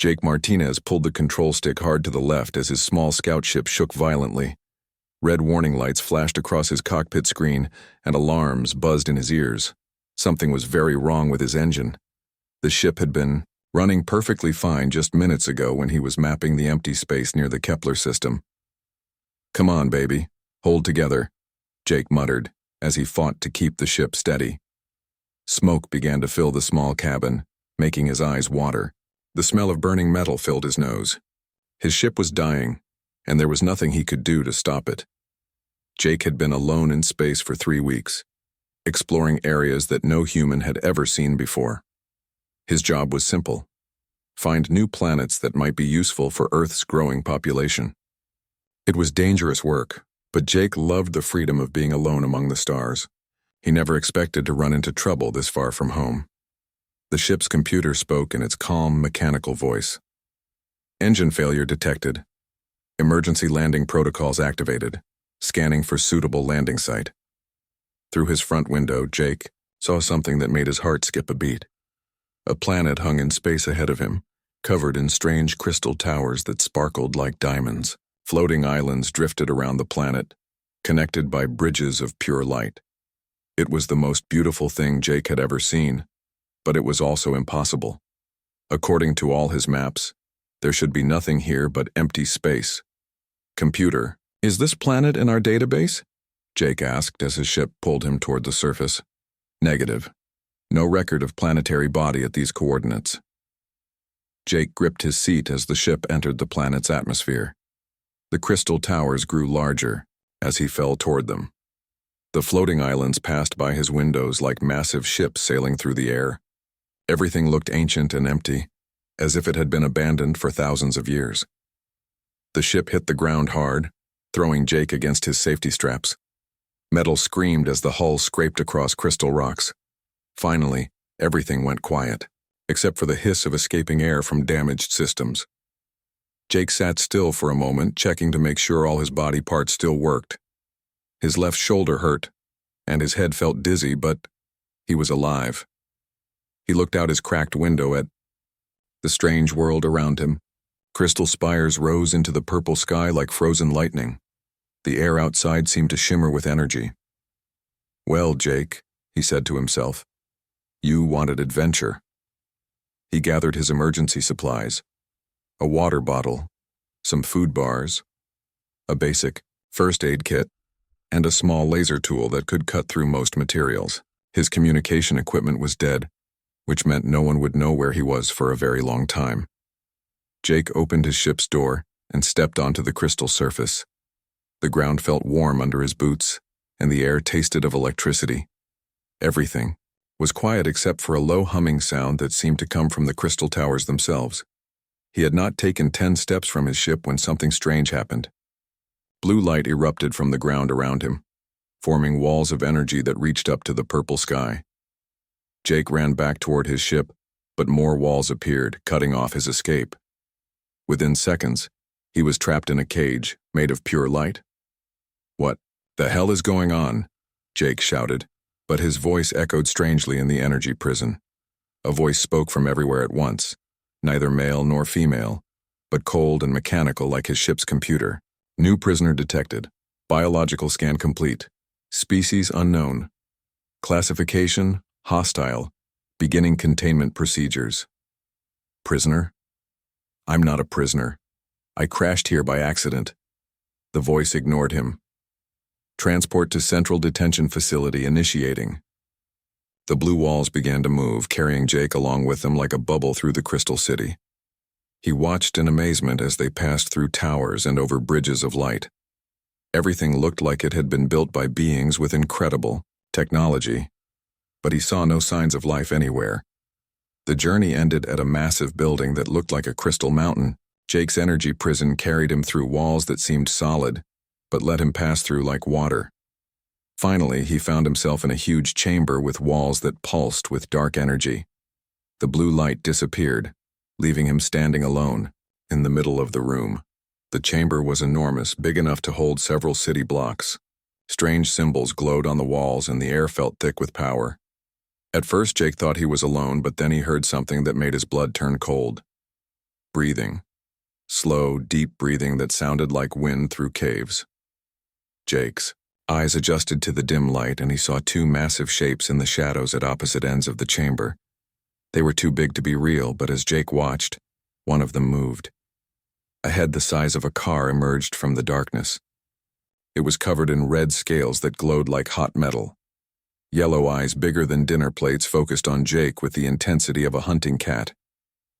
Jake Martinez pulled the control stick hard to the left as his small scout ship shook violently. Red warning lights flashed across his cockpit screen, and alarms buzzed in his ears. Something was very wrong with his engine. The ship had been running perfectly fine just minutes ago when he was mapping the empty space near the Kepler system. "Come on, baby. Hold together," Jake muttered as he fought to keep the ship steady. Smoke began to fill the small cabin, making his eyes water. The smell of burning metal filled his nose. His ship was dying, and there was nothing he could do to stop it. Jake had been alone in space for 3 weeks, exploring areas that no human had ever seen before. His job was simple: find new planets that might be useful for Earth's growing population. It was dangerous work, but Jake loved the freedom of being alone among the stars. He never expected to run into trouble this far from home. The ship's computer spoke in its calm, mechanical voice. Engine failure detected. Emergency landing protocols activated. Scanning for suitable landing site. Through his front window, Jake saw something that made his heart skip a beat. A planet hung in space ahead of him, covered in strange crystal towers that sparkled like diamonds. Floating islands drifted around the planet, connected by bridges of pure light. It was the most beautiful thing Jake had ever seen, but it was also impossible. According to all his maps, there should be nothing here but empty space. "Computer, is this planet in our database?" Jake asked as his ship pulled him toward the surface. "Negative. No record of planetary body at these coordinates." Jake gripped his seat as the ship entered the planet's atmosphere. The crystal towers grew larger as he fell toward them. The floating islands passed by his windows like massive ships sailing through the air. Everything looked ancient and empty, as if it had been abandoned for thousands of years. The ship hit the ground hard, throwing Jake against his safety straps. Metal screamed as the hull scraped across crystal rocks. Finally, everything went quiet, except for the hiss of escaping air from damaged systems. Jake sat still for a moment, checking to make sure all his body parts still worked. His left shoulder hurt, and his head felt dizzy, but he was alive. He looked out his cracked window at the strange world around him. Crystal spires rose into the purple sky like frozen lightning. The air outside seemed to shimmer with energy. "Well, Jake," he said to himself, "you wanted adventure." He gathered his emergency supplies: a water bottle, some food bars, a basic first aid kit, and a small laser tool that could cut through most materials. His communication equipment was dead, which meant no one would know where he was for a very long time. Jake opened his ship's door and stepped onto the crystal surface. The ground felt warm under his boots, and the air tasted of electricity. Everything was quiet except for a low humming sound that seemed to come from the crystal towers themselves. He had not taken 10 steps from his ship when something strange happened. Blue light erupted from the ground around him, forming walls of energy that reached up to the purple sky. Jake ran back toward his ship, but more walls appeared, cutting off his escape. Within seconds, he was trapped in a cage made of pure light. "What the hell is going on?" Jake shouted, but his voice echoed strangely in the energy prison. A voice spoke from everywhere at once, neither male nor female, but cold and mechanical like his ship's computer. "New prisoner detected. Biological scan complete. Species unknown. Classification hostile. Beginning containment procedures." "Prisoner? I'm not a prisoner. I crashed here by accident." The voice ignored him. "Transport to Central Detention Facility initiating." The blue walls began to move, carrying Jake along with them like a bubble through the crystal city. He watched in amazement as they passed through towers and over bridges of light. Everything looked like it had been built by beings with incredible technology, but he saw no signs of life anywhere. The journey ended at a massive building that looked like a crystal mountain. Jake's energy prison carried him through walls that seemed solid, but let him pass through like water. Finally, he found himself in a huge chamber with walls that pulsed with dark energy. The blue light disappeared, leaving him standing alone in the middle of the room. The chamber was enormous, big enough to hold several city blocks. Strange symbols glowed on the walls and the air felt thick with power. At first, Jake thought he was alone, but then he heard something that made his blood turn cold. breathing. Slow, deep breathing that sounded like wind through caves. Jake's eyes adjusted to the dim light, and he saw two massive shapes in the shadows at opposite ends of the chamber. They were too big to be real, but as Jake watched, one of them moved. A head the size of a car emerged from the darkness. It was covered in red scales that glowed like hot metal. Yellow eyes bigger than dinner plates focused on Jake with the intensity of a hunting cat.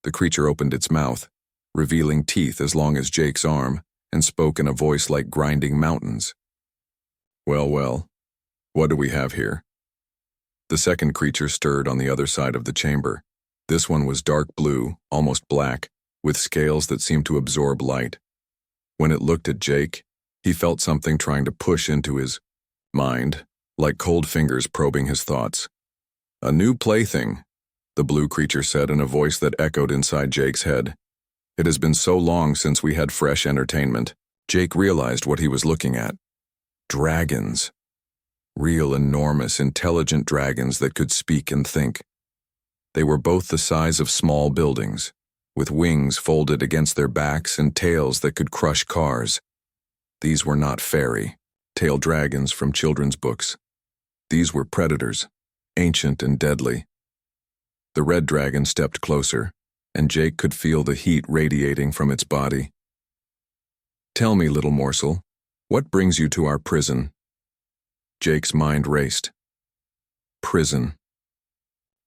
The creature opened its mouth, revealing teeth as long as Jake's arm, and spoke in a voice like grinding mountains. "Well, well, what do we have here?" The second creature stirred on the other side of the chamber. This one was dark blue, almost black, with scales that seemed to absorb light. When it looked at Jake, he felt something trying to push into his mind, like cold fingers probing his thoughts. "A new plaything," the blue creature said in a voice that echoed inside Jake's head. It has been so long since we had fresh entertainment. Jake realized what he was looking at. Dragons. Real, enormous, intelligent dragons that could speak and think. They were both the size of small buildings, with wings folded against their backs and tails that could crush cars. These were not fairy tale dragons from children's books. These were predators, ancient and deadly. The red dragon stepped closer, and Jake could feel the heat radiating from its body. "Tell me, little morsel, what brings you to our prison?" Jake's mind raced. Prison.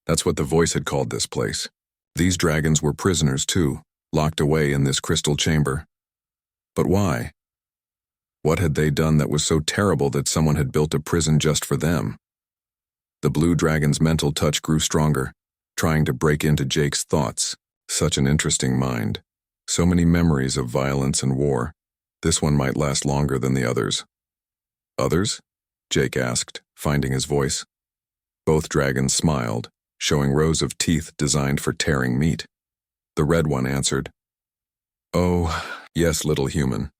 That's what the voice had called this place. These dragons were prisoners too, locked away in this crystal chamber. But why? What had they done that was so terrible that someone had built a prison just for them? The blue dragon's mental touch grew stronger, trying to break into Jake's thoughts. Such an interesting mind. So many memories of violence and war. This one might last longer than the others. "Others?" Jake asked, finding his voice. Both dragons smiled, showing rows of teeth designed for tearing meat. The red one answered, "Oh, yes, little human.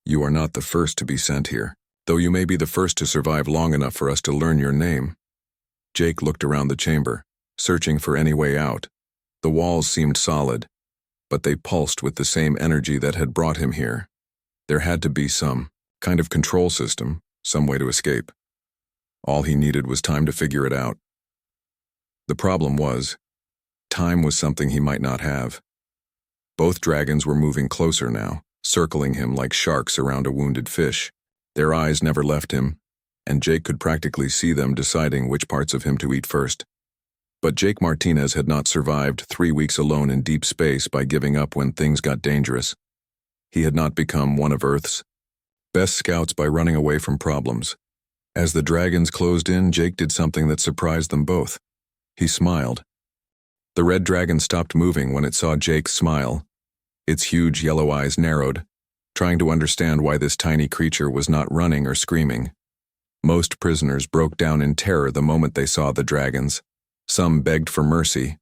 You are not the first to be sent here, though you may be the first to survive long enough for us to learn your name." Jake looked around the chamber, searching for any way out. The walls seemed solid, but they pulsed with the same energy that had brought him here. There had to be some kind of control system, some way to escape. All he needed was time to figure it out. The problem was, time was something he might not have. Both dragons were moving closer now, circling him like sharks around a wounded fish. Their eyes never left him, and Jake could practically see them deciding which parts of him to eat first. But Jake Martinez had not survived 3 weeks alone in deep space by giving up when things got dangerous. He had not become one of Earth's best scouts by running away from problems. As the dragons closed in, Jake did something that surprised them both. He smiled. The red dragon stopped moving when it saw Jake's smile. Its huge yellow eyes narrowed, trying to understand why this tiny creature was not running or screaming. Most prisoners broke down in terror the moment they saw the dragons. Some begged for mercy,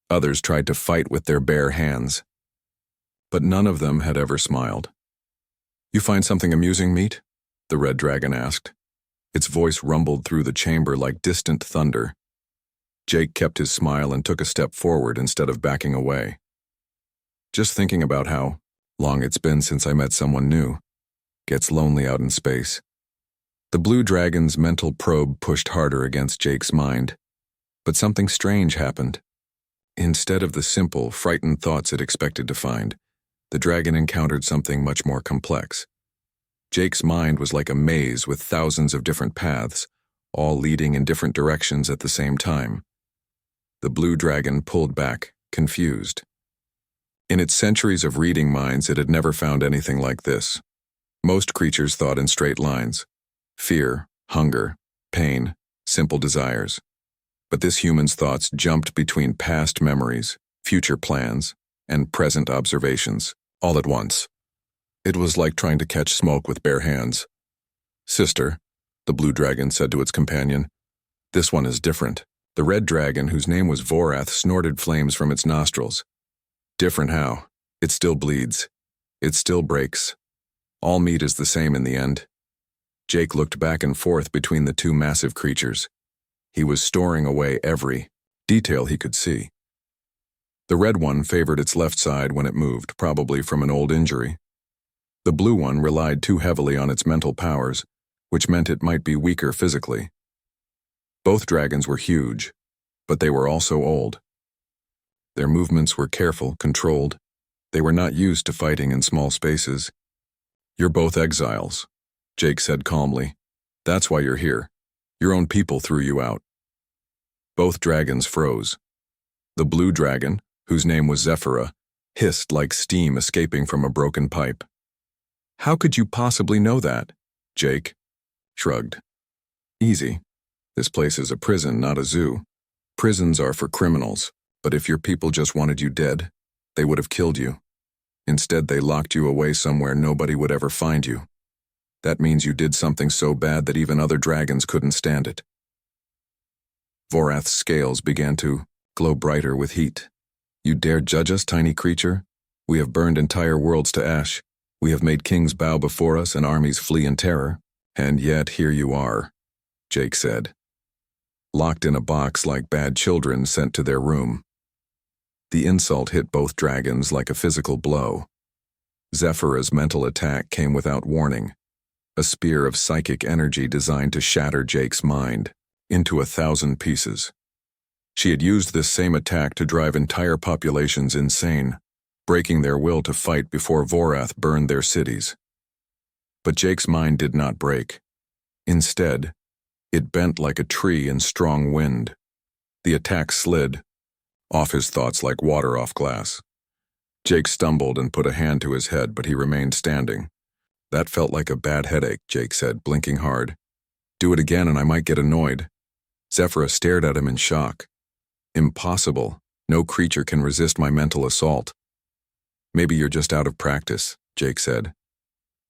others tried to fight with their bare hands. But none of them had ever smiled. "You find something amusing, meat?" the red dragon asked. Its voice rumbled through the chamber like distant thunder. Jake kept his smile and took a step forward instead of backing away. "Just thinking about how long it's been since I met someone new. Gets lonely out in space." The blue dragon's mental probe pushed harder against Jake's mind. But something strange happened. Instead of the simple, frightened thoughts it expected to find, the dragon encountered something much more complex. Jake's mind was like a maze with thousands of different paths, all leading in different directions at the same time. The blue dragon pulled back, confused. In its centuries of reading minds, it had never found anything like this. Most creatures thought in straight lines. Fear, hunger, pain, simple desires. But this human's thoughts jumped between past memories, future plans, and present observations, all at once. It was like trying to catch smoke with bare hands. "Sister," the blue dragon said to its companion, "this one is different." The red dragon, whose name was Vorath, snorted flames from its nostrils. "Different how? It still bleeds. It still breaks. All meat is the same in the end." Jake looked back and forth between the two massive creatures. He was storing away every detail he could see. The red one favored its left side when it moved, probably from an old injury. The blue one relied too heavily on its mental powers, which meant it might be weaker physically. Both dragons were huge, but they were also old. Their movements were careful, controlled. They were not used to fighting in small spaces. "You're both exiles," Jake said calmly. "That's why you're here. Your own people threw you out." Both dragons froze. The blue dragon, whose name was Zephyra, hissed like steam escaping from a broken pipe. "How could you possibly know that?" Jake shrugged. "Easy. This place is a prison, not a zoo. Prisons are for criminals, but if your people just wanted you dead, they would have killed you. Instead, they locked you away somewhere nobody would ever find you. That means you did something so bad that even other dragons couldn't stand it." Vorath's scales began to glow brighter with heat. "You dare judge us, tiny creature? We have burned entire worlds to ash. We have made kings bow before us and armies flee in terror. And yet here you are," Jake said. "Locked in a box like bad children sent to their room." The insult hit both dragons like a physical blow. Zephyra's mental attack came without warning, a spear of psychic energy designed to shatter Jake's mind into 1,000 pieces. She had used this same attack to drive entire populations insane, breaking their will to fight before Vorath burned their cities. But Jake's mind did not break. Instead, it bent like a tree in strong wind. The attack slid off his thoughts like water off glass. Jake stumbled and put a hand to his head, but he remained standing. "That felt like a bad headache," Jake said, blinking hard. "Do it again and I might get annoyed." Zephyra stared at him in shock. "Impossible. No creature can resist my mental assault." "Maybe you're just out of practice," Jake said.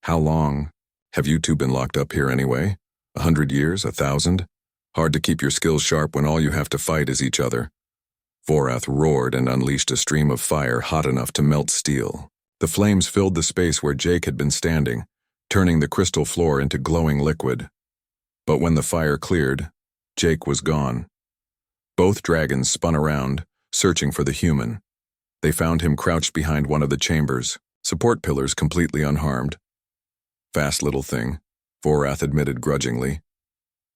"How long have you two been locked up here anyway? 100 years? 1,000? Hard to keep your skills sharp when all you have to fight is each other." Vorath roared and unleashed a stream of fire hot enough to melt steel. The flames filled the space where Jake had been standing, turning the crystal floor into glowing liquid. But when the fire cleared, Jake was gone. Both dragons spun around, searching for the human. They found him crouched behind one of the chambers, support pillars completely unharmed. "Fast little thing," Vorath admitted grudgingly.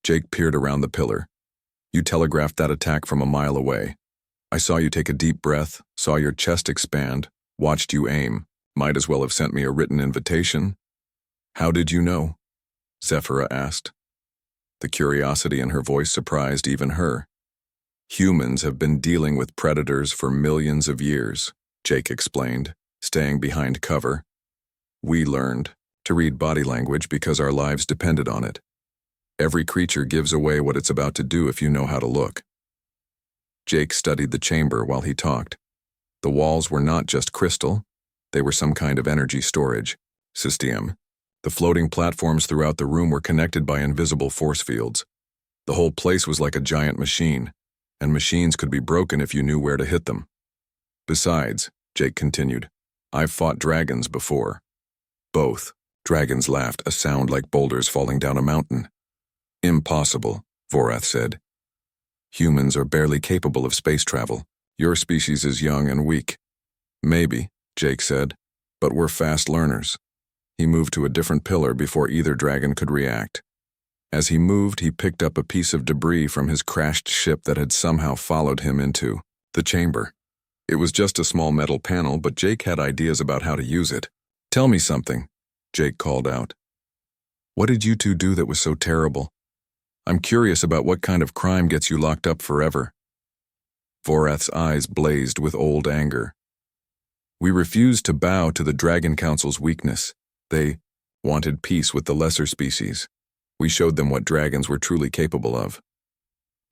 Jake peered around the pillar. "You telegraphed that attack from a mile away. I saw you take a deep breath, saw your chest expand, watched you aim. Might as well have sent me a written invitation." "How did you know?" Zephyra asked. The curiosity in her voice surprised even her. "Humans have been dealing with predators for millions of years," Jake explained, staying behind cover. "We learned to read body language because our lives depended on it. Every creature gives away what it's about to do if you know how to look." Jake studied the chamber while he talked. The walls were not just crystal, they were some kind of energy storage system. The floating platforms throughout the room were connected by invisible force fields. The whole place was like a giant machine, and machines could be broken if you knew where to hit them. "Besides," Jake continued, "I've fought dragons before." Both dragons laughed, a sound like boulders falling down a mountain. "Impossible," Vorath said. "Humans are barely capable of space travel. Your species is young and weak." "Maybe," Jake said, "but we're fast learners." He moved to a different pillar before either dragon could react. As he moved, he picked up a piece of debris from his crashed ship that had somehow followed him into the chamber. It was just a small metal panel, but Jake had ideas about how to use it. "Tell me something," Jake called out. "What did you two do that was so terrible? I'm curious about what kind of crime gets you locked up forever." Vorath's eyes blazed with old anger. "We refused to bow to the Dragon Council's weakness. They wanted peace with the lesser species. We showed them what dragons were truly capable of.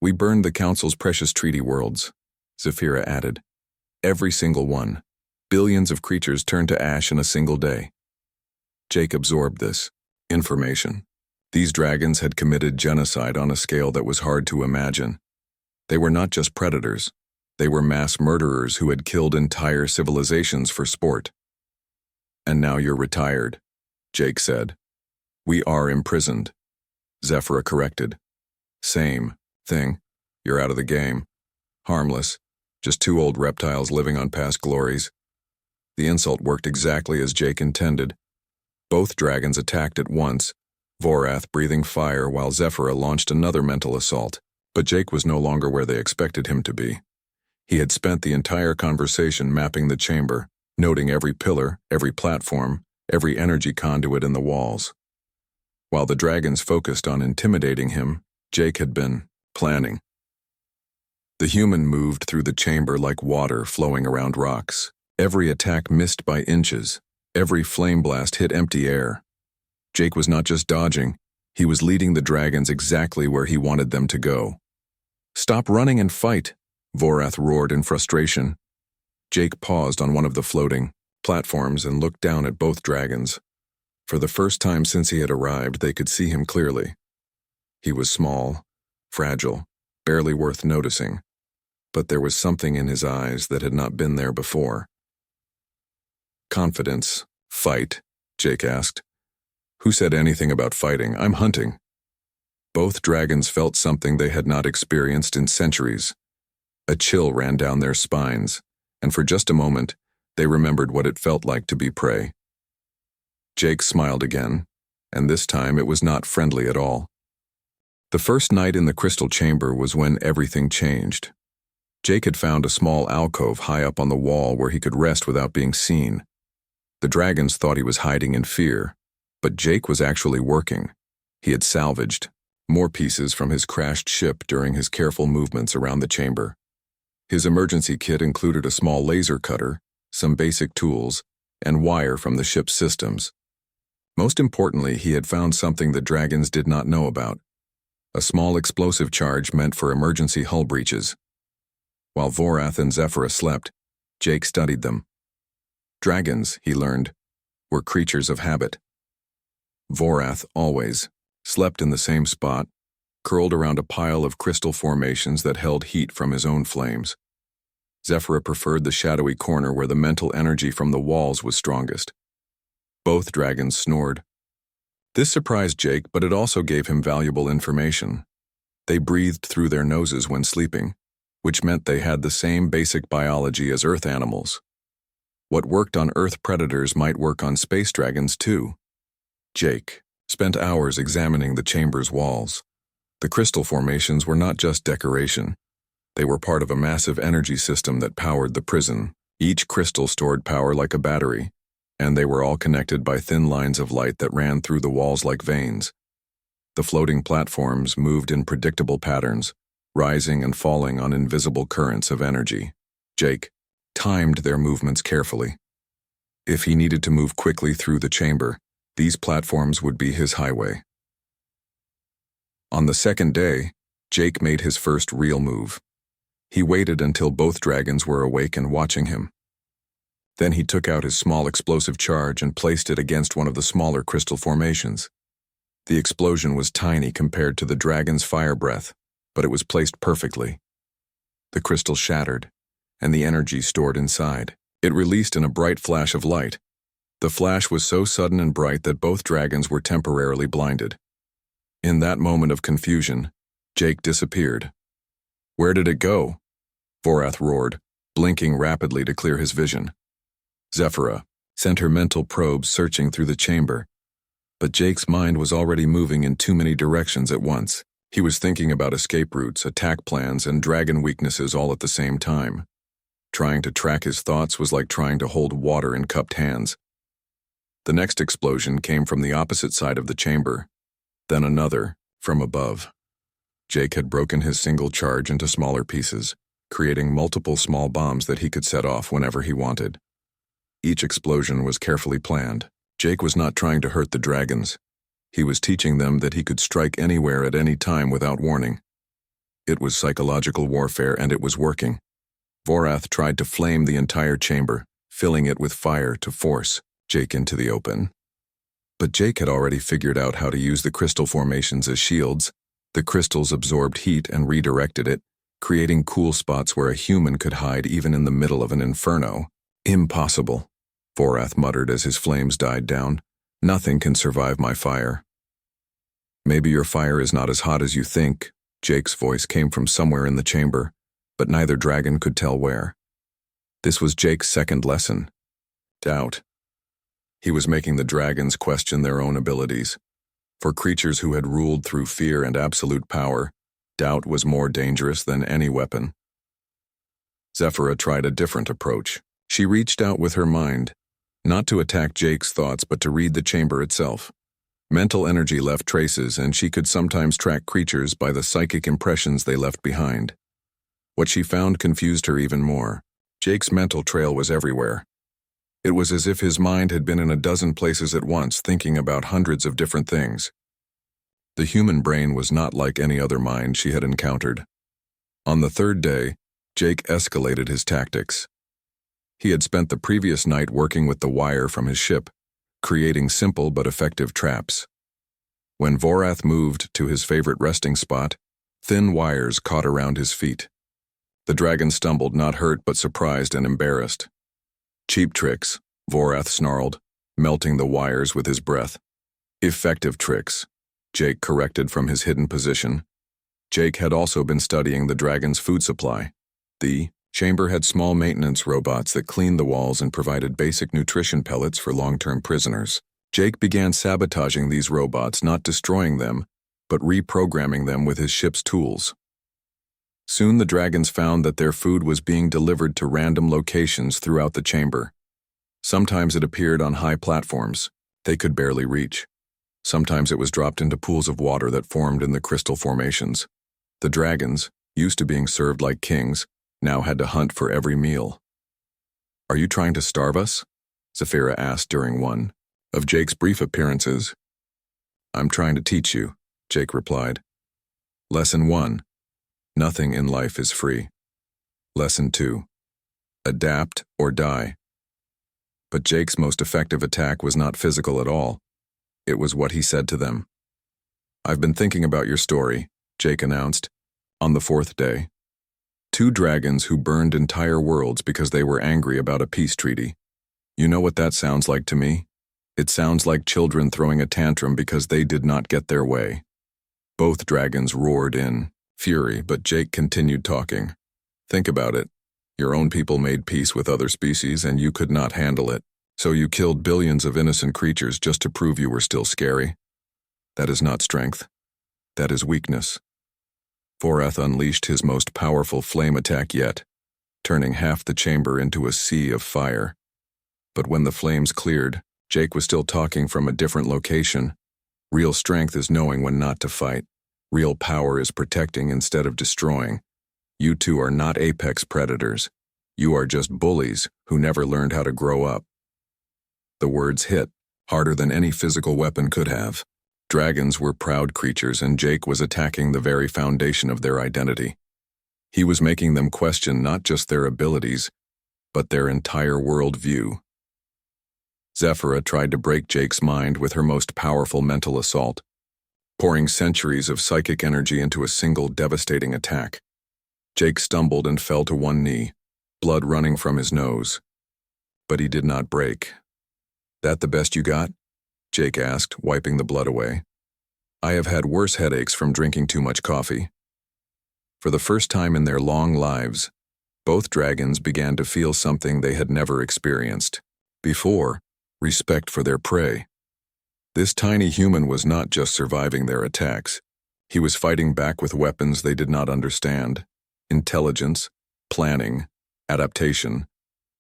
We burned the Council's precious treaty worlds," Zephyra added. "Every single one. Billions of creatures turned to ash in a single day." Jake absorbed this information. These dragons had committed genocide on a scale that was hard to imagine. They were not just predators. They were mass murderers who had killed entire civilizations for sport. "And now you're retired," Jake said. "We are imprisoned," Zephyra corrected. "Same thing. You're out of the game. Harmless. Just two old reptiles living on past glories. The insult worked exactly as Jake intended. Both dragons attacked at once, Vorath breathing fire while Zephyra launched another mental assault. But Jake was no longer where they expected him to be. He had spent the entire conversation mapping the chamber, noting every pillar, every platform, every energy conduit in the walls. While the dragons focused on intimidating him, Jake had been planning. The human moved through the chamber like water flowing around rocks. Every attack missed by inches. Every flame blast hit empty air. Jake was not just dodging, he was leading the dragons exactly where he wanted them to go. "Stop running and fight," Vorath roared in frustration. Jake paused on one of the floating platforms and looked down at both dragons. For the first time since he had arrived, they could see him clearly. He was small, fragile, barely worth noticing, but there was something in his eyes that had not been there before. "Confidence, fight," Jake asked. "Who said anything about fighting? I'm hunting." Both dragons felt something they had not experienced in centuries. A chill ran down their spines, and for just a moment, they remembered what it felt like to be prey. Jake smiled again, and this time it was not friendly at all. The first night in the crystal chamber was when everything changed. Jake had found a small alcove high up on the wall where he could rest without being seen. The dragons thought he was hiding in fear, but Jake was actually working. He had salvaged more pieces from his crashed ship during his careful movements around the chamber. His emergency kit included a small laser cutter, some basic tools, and wire from the ship's systems. Most importantly, he had found something the dragons did not know about: a small explosive charge meant for emergency hull breaches. While Vorath and Zephyra slept, Jake studied them. Dragons, he learned, were creatures of habit. Vorath always slept in the same spot, curled around a pile of crystal formations that held heat from his own flames. Zephyra preferred the shadowy corner where the mental energy from the walls was strongest. Both dragons snored. This surprised Jake, but it also gave him valuable information. They breathed through their noses when sleeping, which meant they had the same basic biology as Earth animals. What worked on Earth predators might work on space dragons too. Jake spent hours examining the chamber's walls. The crystal formations were not just decoration. They were part of a massive energy system that powered the prison. Each crystal stored power like a battery, and they were all connected by thin lines of light that ran through the walls like veins. The floating platforms moved in predictable patterns, rising and falling on invisible currents of energy. Jake timed their movements carefully. If he needed to move quickly through the chamber, these platforms would be his highway. On the second day, Jake made his first real move. He waited until both dragons were awake and watching him. Then he took out his small explosive charge and placed it against one of the smaller crystal formations. The explosion was tiny compared to the dragon's fire breath, but it was placed perfectly. The crystal shattered, and the energy stored inside. It released in a bright flash of light. The flash was so sudden and bright that both dragons were temporarily blinded. In that moment of confusion, Jake disappeared. "Where did it go?" Vorath roared, blinking rapidly to clear his vision. Zephyra sent her mental probes searching through the chamber, but Jake's mind was already moving in too many directions at once. He was thinking about escape routes, attack plans, and dragon weaknesses all at the same time. Trying to track his thoughts was like trying to hold water in cupped hands. The next explosion came from the opposite side of the chamber, then another, from above. Jake had broken his single charge into smaller pieces, creating multiple small bombs that he could set off whenever he wanted. Each explosion was carefully planned. Jake was not trying to hurt the dragons. He was teaching them that he could strike anywhere at any time without warning. It was psychological warfare, and it was working. Vorath tried to flame the entire chamber, filling it with fire to force Jake into the open. But Jake had already figured out how to use the crystal formations as shields. The crystals absorbed heat and redirected it, creating cool spots where a human could hide even in the middle of an inferno. "Impossible," Vorath muttered as his flames died down. "Nothing can survive my fire." "Maybe your fire is not as hot as you think," Jake's voice came from somewhere in the chamber. but neither dragon could tell where. This was Jake's second lesson. Doubt. He was making the dragons question their own abilities. For creatures who had ruled through fear and absolute power, doubt was more dangerous than any weapon. Zephyra tried a different approach. She reached out with her mind, not to attack Jake's thoughts but to read the chamber itself. Mental energy left traces, and she could sometimes track creatures by the psychic impressions they left behind. What she found confused her even more. Jake's mental trail was everywhere. It was as if his mind had been in a dozen places at once, thinking about hundreds of different things. The human brain was not like any other mind she had encountered. On the third day, Jake escalated his tactics. He had spent the previous night working with the wire from his ship, creating simple but effective traps. When Vorath moved to his favorite resting spot, thin wires caught around his feet. The dragon stumbled, not hurt but surprised and embarrassed. Cheap tricks, Vorath snarled, melting the wires with his breath. Effective tricks, Jake corrected from his hidden position. Jake had also been studying the dragon's food supply. The chamber had small maintenance robots that cleaned the walls and provided basic nutrition pellets for long-term prisoners. Jake began sabotaging these robots, not destroying them, but reprogramming them with his ship's tools. Soon the dragons found that their food was being delivered to random locations throughout the chamber. Sometimes it appeared on high platforms they could barely reach. Sometimes it was dropped into pools of water that formed in the crystal formations. The dragons, used to being served like kings, now had to hunt for every meal. "Are you trying to starve us?" Zephyra asked during one of Jake's brief appearances. "I'm trying to teach you," Jake replied. Lesson 1. Nothing in life is free. Lesson 2. Adapt or die. But Jake's most effective attack was not physical at all. It was what he said to them. "I've been thinking about your story," Jake announced, on the fourth day. 2 dragons who burned entire worlds because they were angry about a peace treaty. You know what that sounds like to me? It sounds like children throwing a tantrum because they did not get their way. Both dragons roared in fury, but Jake continued talking. "Think about it. Your own people made peace with other species and you could not handle it. So you killed billions of innocent creatures just to prove you were still scary. That is not strength. That is weakness." Vorath unleashed his most powerful flame attack yet, turning half the chamber into a sea of fire. But when the flames cleared, Jake was still talking from a different location. Real strength is knowing when not to fight. Real power is protecting instead of destroying. You two are not apex predators. You are just bullies who never learned how to grow up. The words hit, harder than any physical weapon could have. Dragons were proud creatures, and Jake was attacking the very foundation of their identity. He was making them question not just their abilities, but their entire worldview. Zephyra tried to break Jake's mind with her most powerful mental assault, pouring centuries of psychic energy into a single devastating attack. Jake stumbled and fell to one knee, blood running from his nose. But he did not break. "That the best you got?" Jake asked, wiping the blood away. "I have had worse headaches from drinking too much coffee." For the first time in their long lives, both dragons began to feel something they had never experienced before: respect for their prey. This tiny human was not just surviving their attacks. He was fighting back with weapons they did not understand. Intelligence, planning, adaptation.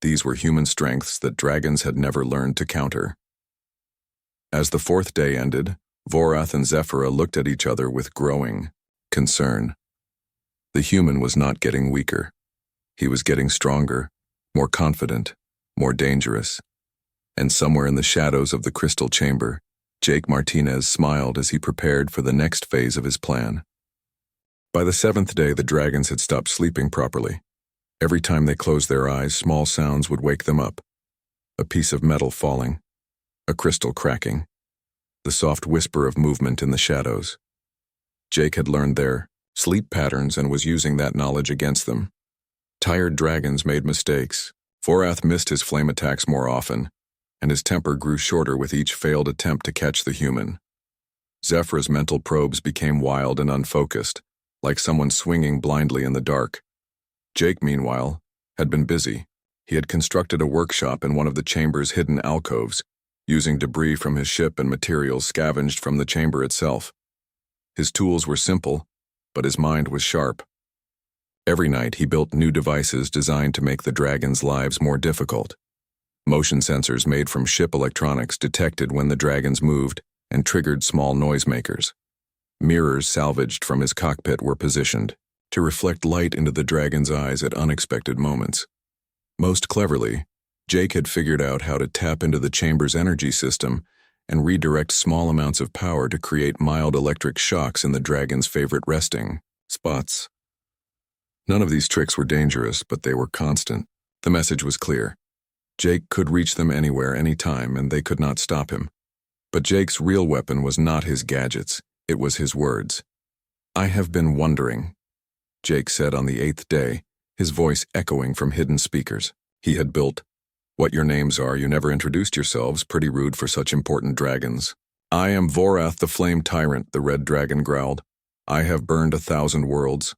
These were human strengths that dragons had never learned to counter. As the fourth day ended, Vorath and Zephyra looked at each other with growing concern. The human was not getting weaker. He was getting stronger, more confident, more dangerous. And somewhere in the shadows of the crystal chamber, Jake Martinez smiled as he prepared for the next phase of his plan. By the 7th day, the dragons had stopped sleeping properly. Every time they closed their eyes, small sounds would wake them up. A piece of metal falling, a crystal cracking, the soft whisper of movement in the shadows. Jake had learned their sleep patterns and was using that knowledge against them. Tired dragons made mistakes. Vorath missed his flame attacks more often, and his temper grew shorter with each failed attempt to catch the human. Zephyra's mental probes became wild and unfocused, like someone swinging blindly in the dark. Jake, meanwhile, had been busy. He had constructed a workshop in one of the chamber's hidden alcoves, using debris from his ship and materials scavenged from the chamber itself. His tools were simple, but his mind was sharp. Every night he built new devices designed to make the dragons' lives more difficult. Motion sensors made from ship electronics detected when the dragons moved and triggered small noisemakers. Mirrors salvaged from his cockpit were positioned to reflect light into the dragon's eyes at unexpected moments. Most cleverly, Jake had figured out how to tap into the chamber's energy system and redirect small amounts of power to create mild electric shocks in the dragon's favorite resting spots. None of these tricks were dangerous, but they were constant. The message was clear. Jake could reach them anywhere, anytime, and they could not stop him. But Jake's real weapon was not his gadgets, it was his words. "I have been wondering," Jake said on the 8th day, his voice echoing from hidden speakers. He had built, "What your names are, you never introduced yourselves, pretty rude for such important dragons." "I am Vorath the Flame Tyrant," the red dragon growled. "I have burned 1,000 worlds."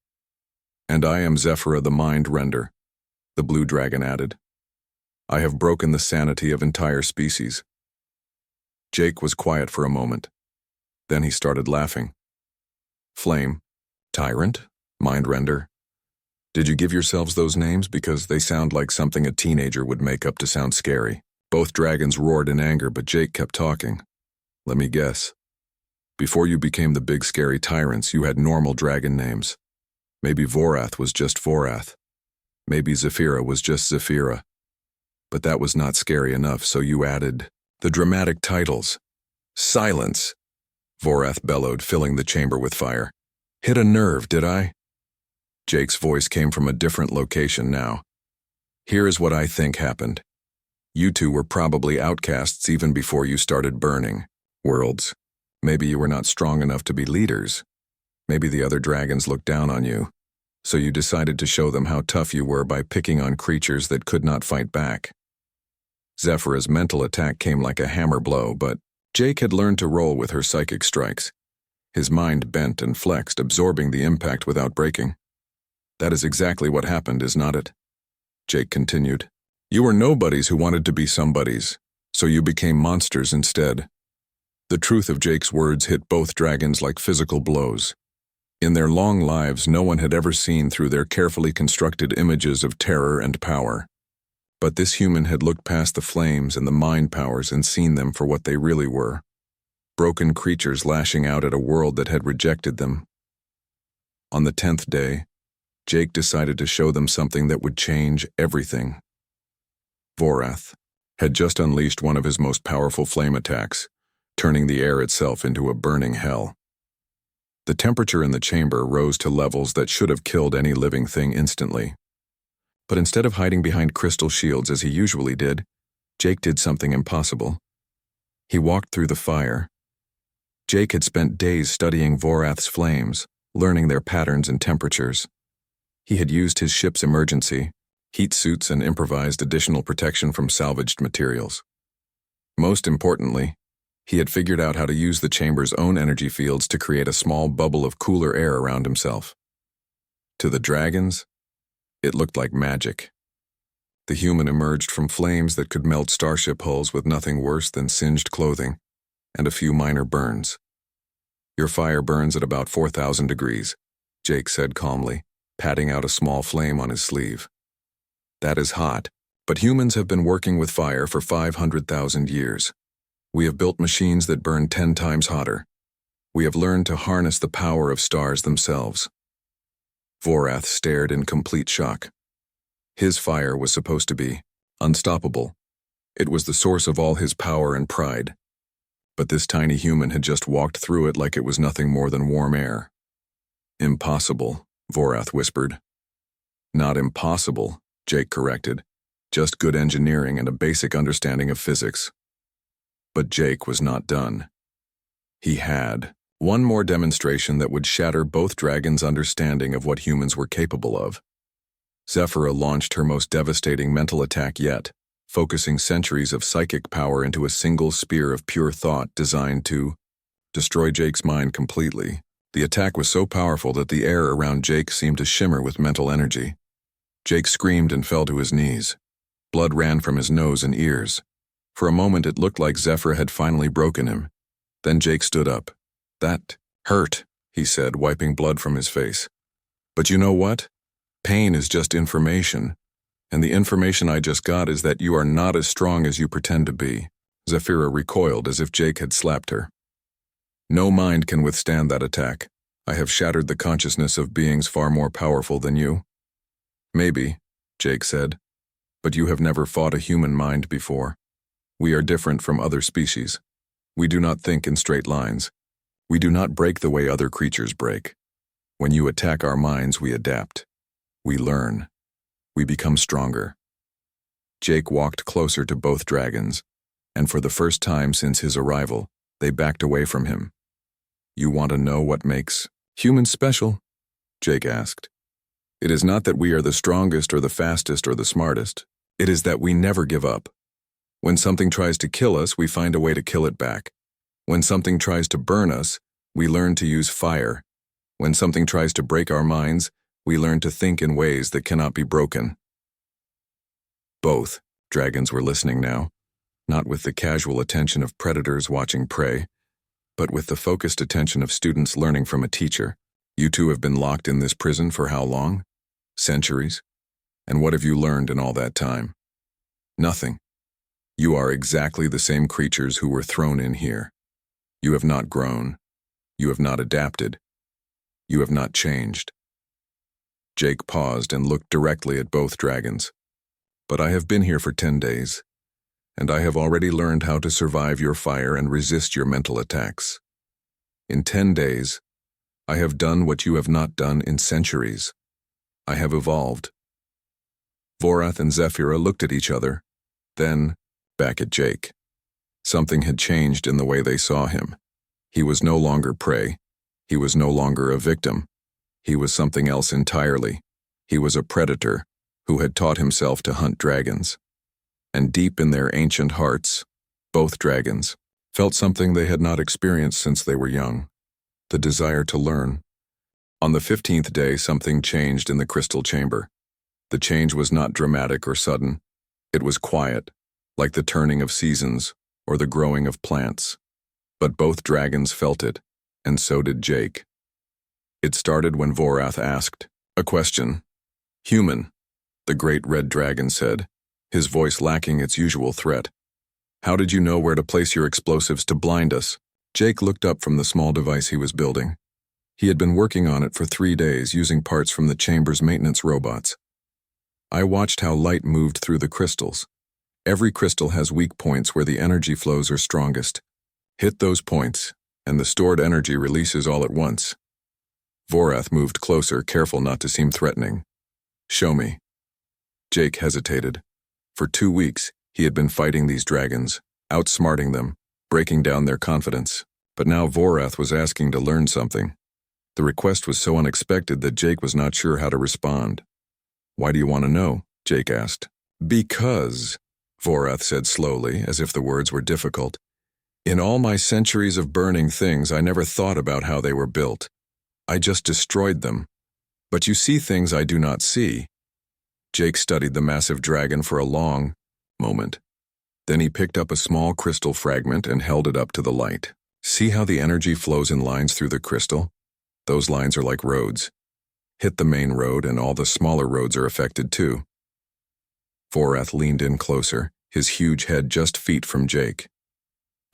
"And I am Zephyra the Mind Render," the blue dragon added. "I have broken the sanity of entire species." Jake was quiet for a moment. Then he started laughing. "Flame, Tyrant, Mind Render. Did you give yourselves those names because they sound like something a teenager would make up to sound scary?" Both dragons roared in anger, but Jake kept talking. "Let me guess. Before you became the big scary tyrants, you had normal dragon names. Maybe Vorath was just Vorath. Maybe Zephyra was just Zephyra. But that was not scary enough, so you added the dramatic titles." "Silence!" Vorath bellowed, filling the chamber with fire. "Hit a nerve, did I?" Jake's voice came from a different location now. "Here is what I think happened. You two were probably outcasts even before you started burning worlds. Maybe you were not strong enough to be leaders. Maybe the other dragons looked down on you, so you decided to show them how tough you were by picking on creatures that could not fight back." Zephyra's mental attack came like a hammer blow, but Jake had learned to roll with her psychic strikes. His mind bent and flexed, absorbing the impact without breaking. "That is exactly what happened, is not it?" Jake continued. "You were nobodies who wanted to be somebodies, so you became monsters instead." The truth of Jake's words hit both dragons like physical blows. In their long lives, no one had ever seen through their carefully constructed images of terror and power. But this human had looked past the flames and the mind powers and seen them for what they really were. Broken creatures lashing out at a world that had rejected them. On the 10th day, Jake decided to show them something that would change everything. Vorath had just unleashed one of his most powerful flame attacks, turning the air itself into a burning hell. The temperature in the chamber rose to levels that should have killed any living thing instantly. But instead of hiding behind crystal shields as he usually did, Jake did something impossible. He walked through the fire. Jake had spent days studying Vorath's flames, learning their patterns and temperatures. He had used his ship's emergency heat suits and improvised additional protection from salvaged materials. Most importantly, he had figured out how to use the chamber's own energy fields to create a small bubble of cooler air around himself. To the dragons, it looked like magic. The human emerged from flames that could melt starship hulls with nothing worse than singed clothing and a few minor burns. "Your fire burns at about 4,000 degrees, Jake said calmly, patting out a small flame on his sleeve. "That is hot, but humans have been working with fire for 500,000 years. We have built machines that burn 10 times hotter. We have learned to harness the power of stars themselves." Vorath stared in complete shock. His fire was supposed to be unstoppable. It was the source of all his power and pride. But this tiny human had just walked through it like it was nothing more than warm air. "Impossible," Vorath whispered. "Not impossible," Jake corrected. "Just good engineering and a basic understanding of physics." But Jake was not done. He had one more demonstration that would shatter both dragons' understanding of what humans were capable of. Zephyra launched her most devastating mental attack yet, focusing centuries of psychic power into a single spear of pure thought designed to destroy Jake's mind completely. The attack was so powerful that the air around Jake seemed to shimmer with mental energy. Jake screamed and fell to his knees. Blood ran from his nose and ears. For a moment it looked like Zephyr had finally broken him. Then Jake stood up. "That hurt," he said, wiping blood from his face. "But you know what? Pain is just information. And the information I just got is that you are not as strong as you pretend to be." Zephyra recoiled as if Jake had slapped her. "No mind can withstand that attack. I have shattered the consciousness of beings far more powerful than you." "Maybe," Jake said, "but you have never fought a human mind before. We are different from other species. We do not think in straight lines. We do not break the way other creatures break. When you attack our minds, we adapt. We learn. We become stronger." Jake walked closer to both dragons, and for the first time since his arrival, they backed away from him. "You want to know what makes humans special?" Jake asked. "It is not that we are the strongest or the fastest or the smartest. It is that we never give up. When something tries to kill us, we find a way to kill it back. When something tries to burn us, we learn to use fire. When something tries to break our minds, we learn to think in ways that cannot be broken." Both dragons were listening now, not with the casual attention of predators watching prey, but with the focused attention of students learning from a teacher. "You two have been locked in this prison for how long? Centuries? And what have you learned in all that time? Nothing. You are exactly the same creatures who were thrown in here. You have not grown. You have not adapted. You have not changed." Jake paused and looked directly at both dragons. "But I have been here for 10 days, and I have already learned how to survive your fire and resist your mental attacks. In 10 days, I have done what you have not done in centuries. I have evolved." Vorath and Zephyra looked at each other, then back at Jake. Something had changed in the way they saw him. He was no longer prey. He was no longer a victim. He was something else entirely. He was a predator who had taught himself to hunt dragons. And deep in their ancient hearts, both dragons felt something they had not experienced since they were young: the desire to learn. On the 15th day, something changed in the crystal chamber. The change was not dramatic or sudden. It was quiet, like the turning of seasons or the growing of plants. But both dragons felt it, and so did Jake. It started when Vorath asked a question. "Human," the great red dragon said, his voice lacking its usual threat. "How did you know where to place your explosives to blind us?" Jake looked up from the small device he was building. He had been working on it for 3 days using parts from the chamber's maintenance robots. "I watched how light moved through the crystals. Every crystal has weak points where the energy flows are strongest. Hit those points, and the stored energy releases all at once." Vorath moved closer, careful not to seem threatening. "Show me." Jake hesitated. For 2 weeks, he had been fighting these dragons, outsmarting them, breaking down their confidence. But now Vorath was asking to learn something. The request was so unexpected that Jake was not sure how to respond. "Why do you want to know?" Jake asked. "Because," Vorath said slowly, as if the words were difficult, "in all my centuries of burning things, I never thought about how they were built. I just destroyed them. But you see things I do not see." Jake studied the massive dragon for a long moment. Then he picked up a small crystal fragment and held it up to the light. "See how the energy flows in lines through the crystal? Those lines are like roads. Hit the main road and all the smaller roads are affected too." Vorath leaned in closer, his huge head just feet from Jake.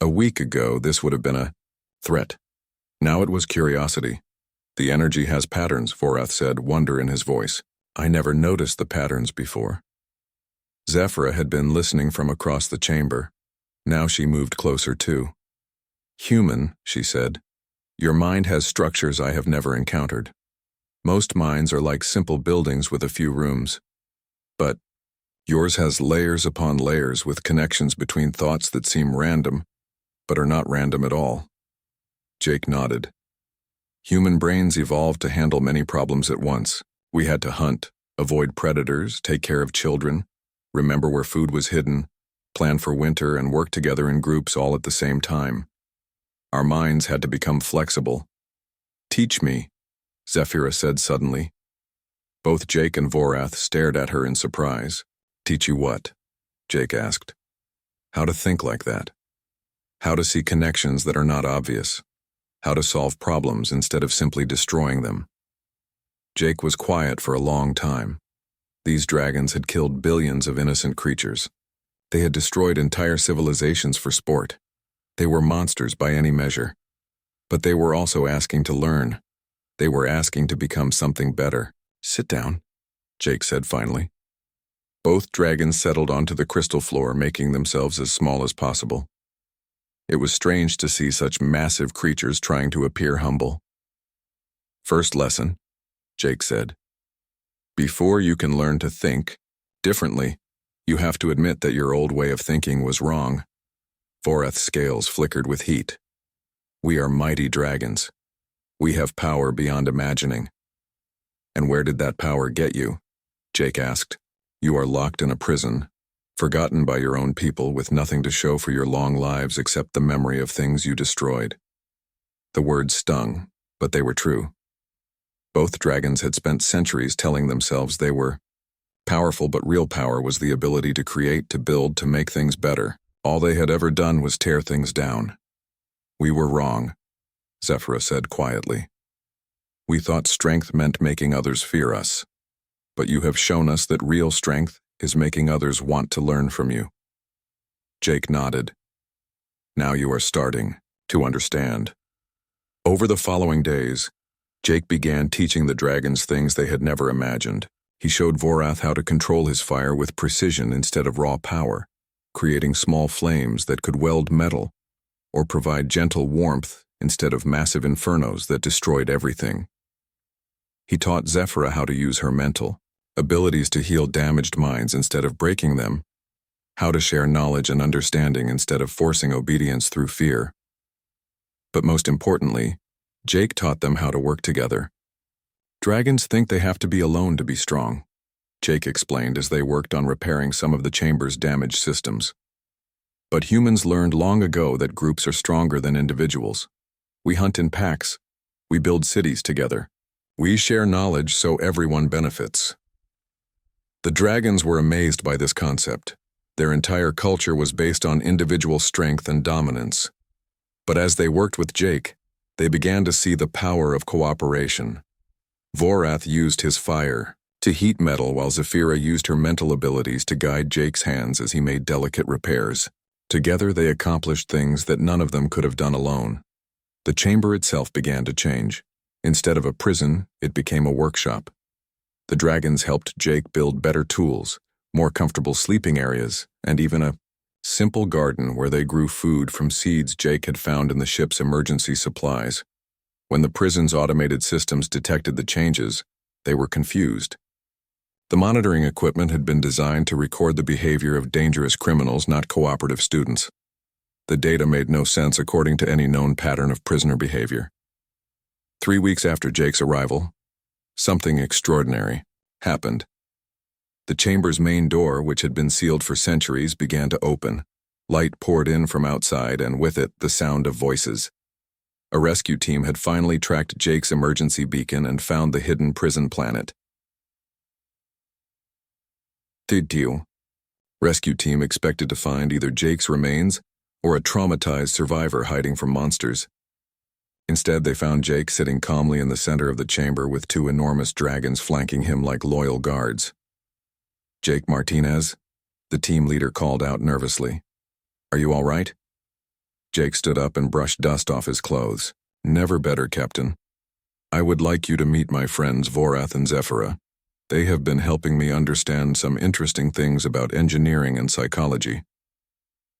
A week ago, this would have been a threat. Now it was curiosity. "The energy has patterns," Vorath said, wonder in his voice. "I never noticed the patterns before." Zephyra had been listening from across the chamber. Now she moved closer too. "Human," she said, "your mind has structures I have never encountered. Most minds are like simple buildings with a few rooms. But yours has layers upon layers with connections between thoughts that seem random, but are not random at all." Jake nodded. "Human brains evolved to handle many problems at once. We had to hunt, avoid predators, take care of children, remember where food was hidden, plan for winter, and work together in groups all at the same time. Our minds had to become flexible." "Teach me," Zephyra said suddenly. Both Jake and Vorath stared at her in surprise. Teach you what? Jake asked. How to think like that. How to see connections that are not obvious. How to solve problems instead of simply destroying them. Jake was quiet for a long time. These dragons had killed billions of innocent creatures. They had destroyed entire civilizations for sport. They were monsters by any measure. But they were also asking to learn. They were asking to become something better. Sit down, Jake said finally. Both dragons settled onto the crystal floor, making themselves as small as possible. It was strange to see such massive creatures trying to appear humble. First lesson, Jake said. Before you can learn to think differently, you have to admit that your old way of thinking was wrong. Vorath's scales flickered with heat. We are mighty dragons. We have power beyond imagining. And where did that power get you? Jake asked. You are locked in a prison, forgotten by your own people with nothing to show for your long lives except the memory of things you destroyed. The words stung, but they were true. Both dragons had spent centuries telling themselves they were powerful, but real power was the ability to create, to build, to make things better. All they had ever done was tear things down. We were wrong, Zephyra said quietly. We thought strength meant making others fear us. But you have shown us that real strength is making others want to learn from you. Jake nodded. Now you are starting to understand. Over the following days, Jake began teaching the dragons things they had never imagined. He showed Vorath how to control his fire with precision instead of raw power, creating small flames that could weld metal, or provide gentle warmth instead of massive infernos that destroyed everything. He taught Zephyra how to use her mental abilities to heal damaged minds instead of breaking them, how to share knowledge and understanding instead of forcing obedience through fear. But most importantly, Jake taught them how to work together. Dragons think they have to be alone to be strong, Jake explained as they worked on repairing some of the chamber's damaged systems. But humans learned long ago that groups are stronger than individuals. We hunt in packs. We build cities together. We share knowledge so everyone benefits. The dragons were amazed by this concept. Their entire culture was based on individual strength and dominance. But as they worked with Jake, they began to see the power of cooperation. Vorath used his fire to heat metal while Zephyra used her mental abilities to guide Jake's hands as he made delicate repairs. Together they accomplished things that none of them could have done alone. The chamber itself began to change. Instead of a prison, it became a workshop. The dragons helped Jake build better tools, more comfortable sleeping areas, and even a simple garden where they grew food from seeds Jake had found in the ship's emergency supplies. When the prison's automated systems detected the changes, they were confused. The monitoring equipment had been designed to record the behavior of dangerous criminals, not cooperative students. The data made no sense according to any known pattern of prisoner behavior. 3 weeks after Jake's arrival, something extraordinary happened. The chamber's main door, which had been sealed for centuries, began to open. Light poured in from outside, and with it, the sound of voices. A rescue team had finally tracked Jake's emergency beacon and found the hidden prison planet. Rescue team expected to find either Jake's remains or a traumatized survivor hiding from monsters. Instead, they found Jake sitting calmly in the center of the chamber with 2 enormous dragons flanking him like loyal guards. Jake Martinez, the team leader called out nervously. Are you all right? Jake stood up and brushed dust off his clothes. Never better, Captain. I would like you to meet my friends Vorath and Zephyra. They have been helping me understand some interesting things about engineering and psychology.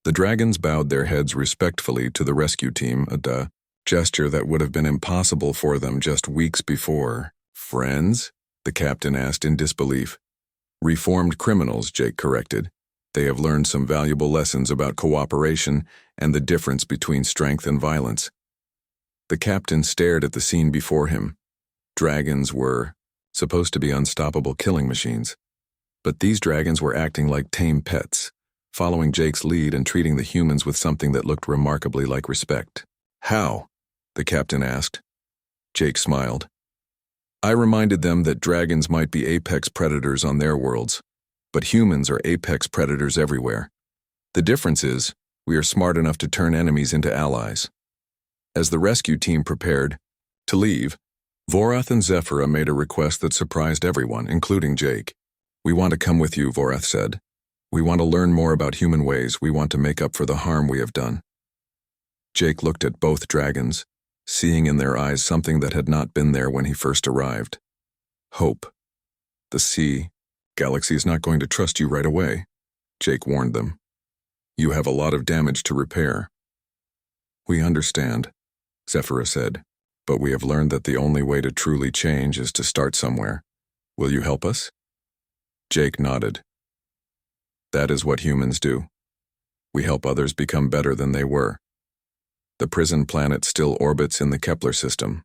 The dragons bowed their heads respectfully to the rescue team, a gesture that would have been impossible for them just weeks before. Friends? The captain asked in disbelief. Reformed criminals, Jake corrected. They have learned some valuable lessons about cooperation and the difference between strength and violence. The captain stared at the scene before him. Dragons were supposed to be unstoppable killing machines. But these dragons were acting like tame pets, following Jake's lead and treating the humans with something that looked remarkably like respect. How? The captain asked. Jake smiled. I reminded them that dragons might be apex predators on their worlds, but humans are apex predators everywhere. The difference is, we are smart enough to turn enemies into allies. As the rescue team prepared to leave, Vorath and Zephyra made a request that surprised everyone, including Jake. "We want to come with you," Vorath said. "We want to learn more about human ways. We want to make up for the harm we have done." Jake looked at both dragons, seeing in their eyes something that had not been there when he first arrived. Hope. The galaxy is not going to trust you right away, Jake warned them. "You have a lot of damage to repair." "We understand," Zephyra said, "but we have learned that the only way to truly change is to start somewhere. Will you help us?" Jake nodded. "That is what humans do. We help others become better than they were. The prison planet still orbits in the Kepler system,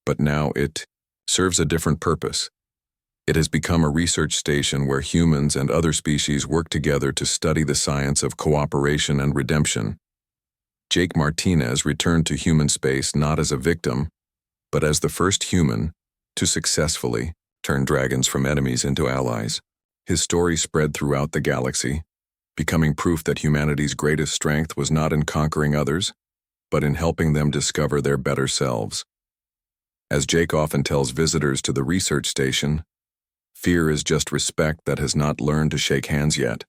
but now it serves a different purpose. It has become a research station where humans and other species work together to study the science of cooperation and redemption." Jake Martinez returned to human space not as a victim, but as the first human to successfully turn dragons from enemies into allies. His story spread throughout the galaxy, becoming proof that humanity's greatest strength was not in conquering others, but in helping them discover their better selves. As Jake often tells visitors to the research station, fear is just respect that has not learned to shake hands yet.